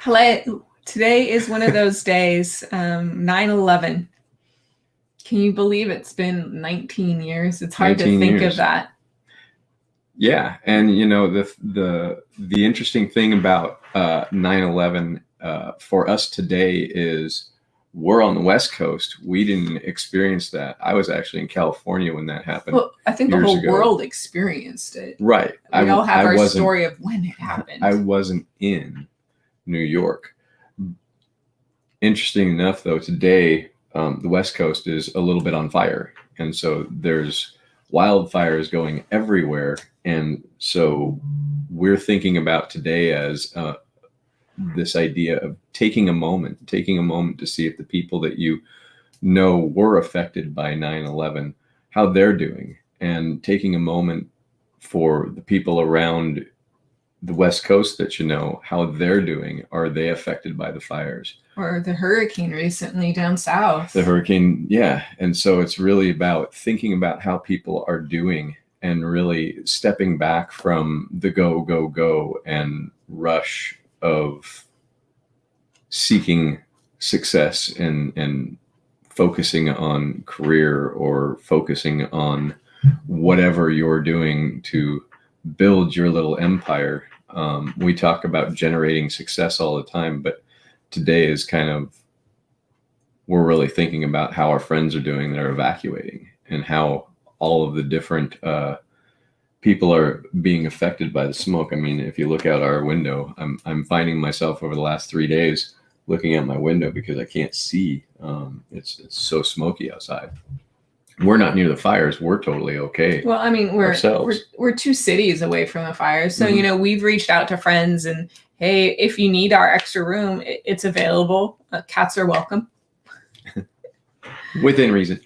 Hello. Today is one of those days, 9/11. Can you believe it's been 19 years? It's hard to 19 think of years. that. Yeah, and the interesting thing about 9/11 for us today is we're on the West Coast. We didn't experience that. I was actually in California when that happened. Well, I think the years whole ago. world experienced it. Right. We all have I our wasn't- story of when it happened. I wasn't in New York. Interesting enough, though, today the West Coast is a little bit on fire, and so there's wildfires going everywhere. And so we're thinking about today as this idea of taking a moment to see if the people that you know were affected by 9/11, how they're doing, and taking a moment for the people around the West Coast that you know, how they're doing. Are they affected by the fires? Or the hurricane recently down south. The hurricane, yeah. And so it's really about thinking about how people are doing and really stepping back from the go, go, go and rush of seeking success and focusing on career or focusing on whatever you're doing to build your little empire. We talk about generating success all the time, but today is kind of, we're really thinking about how our friends are doing that are evacuating and how all of the different people are being affected by the smoke. I mean, if you look out our window, I'm finding myself over the last 3 days looking out my window because I can't see. It's so smoky outside. We're not near the fires. We're totally okay. Well, I mean, we're 2 cities away from the fires. So, we've reached out to friends and, hey, if you need our extra room, it's available. Cats are welcome. Within reason.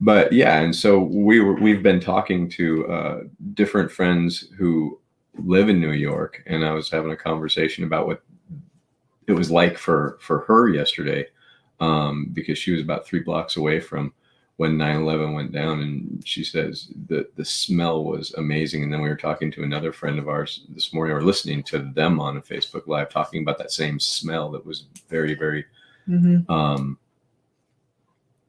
But yeah, and so we've been talking to different friends who live in New York, and I was having a conversation about what it was like for her yesterday, because she was about 3 blocks away from when 9/11 went down, and she says that the smell was amazing. And then we were talking to another friend of ours this morning, or listening to them on a Facebook Live, talking about that same smell that was very, very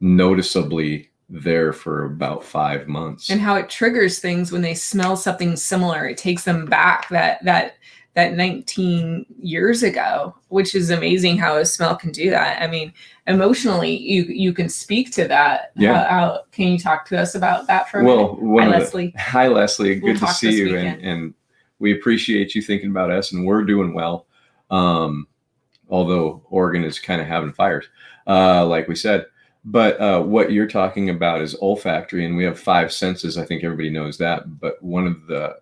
noticeably there for about 5 months. And how it triggers things when they smell something similar. It takes them back that 19 years ago, which is amazing how a smell can do that. I mean, emotionally, you can speak to that. Yeah. Can you talk to us about that for a minute? Hi, Leslie. Hi, Leslie. Good to see you. Weekend. And we appreciate you thinking about us, and we're doing well. Although Oregon is kind of having fires, like we said. But what you're talking about is olfactory, and we have 5 senses. I think everybody knows that. But one of the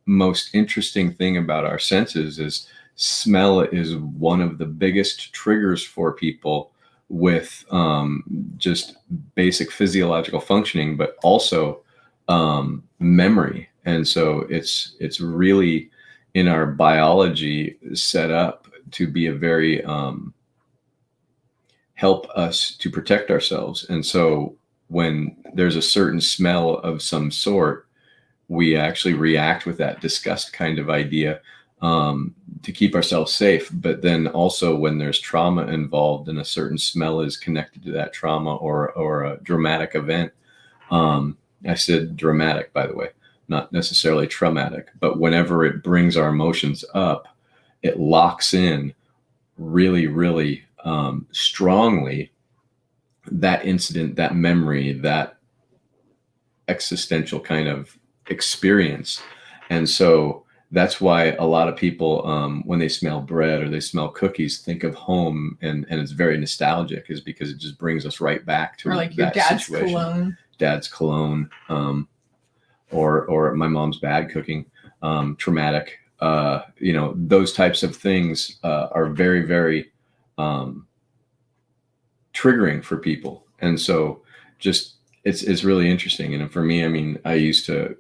most interesting thing about our senses is smell is one of the biggest triggers for people with just basic physiological functioning, but also memory. And so it's really in our biology set up to be a very help us to protect ourselves. And so when there's a certain smell of some sort, we actually react with that disgust kind of idea to keep ourselves safe. But then also when there's trauma involved and a certain smell is connected to that trauma or a dramatic event, I said dramatic, by the way, not necessarily traumatic, but whenever it brings our emotions up, it locks in really, really strongly that incident, that memory, that existential kind of experience. And so that's why a lot of people, when they smell bread or they smell cookies, think of home, and it's very nostalgic, is because it just brings us right back to, or like your dad's situation. Dad's cologne, or my mom's bad cooking, traumatic. Those types of things are very, very triggering for people. And so just it's really interesting. And for me, I mean, I used to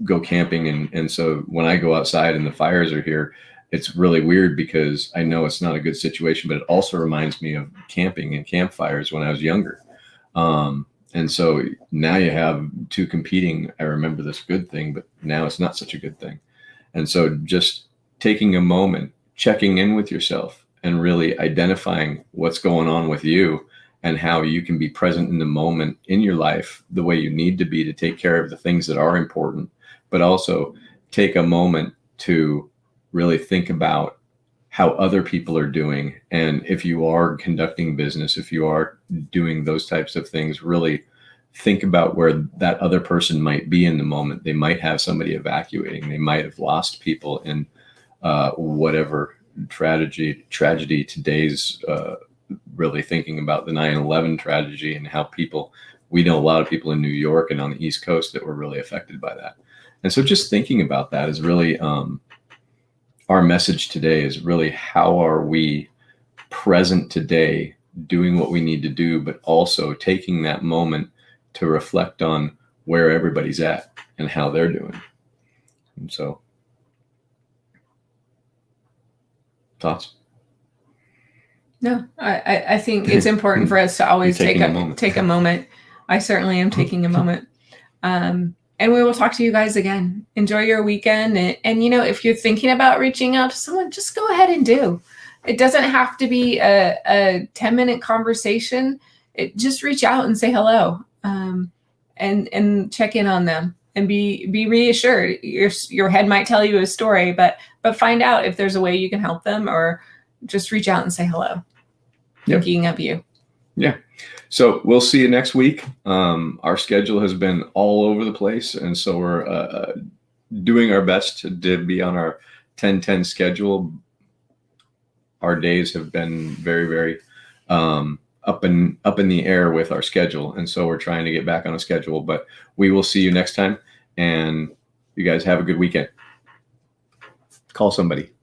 go camping, and so when I go outside and the fires are here, it's really weird because I know it's not a good situation, but it also reminds me of camping and campfires when I was younger. And so now you have 2 competing, I remember this good thing, but now it's not such a good thing. And so just taking a moment checking in with yourself and really identifying what's going on with you and how you can be present in the moment in your life the way you need to be to take care of the things that are important, but also take a moment to really think about how other people are doing. And if you are conducting business, if you are doing those types of things, really think about where that other person might be in the moment. They might have somebody evacuating. They might have lost people in whatever tragedy today's really thinking about the 9/11 tragedy and how we know a lot of people in New York and on the East Coast that were really affected by that. And so just thinking about that is really our message today is really how are we present today doing what we need to do, but also taking that moment to reflect on where everybody's at and how they're doing. And so, thoughts? No, I think it's important for us to always take a moment. I certainly am taking a moment. And we will talk to you guys again. Enjoy your weekend. And if you're thinking about reaching out to someone, just go ahead and do. It doesn't have to be a 10-minute conversation. Just reach out and say hello, and check in on them and be reassured. Your head might tell you a story, but find out if there's a way you can help them, or just reach out and say hello. Yep. Thinking of you. Yeah. So we'll see you next week. Our schedule has been all over the place, and so we're doing our best to be on our 10-10 schedule. Our days have been very, very up in the air with our schedule, and so we're trying to get back on a schedule. But we will see you next time, and you guys have a good weekend. Call somebody.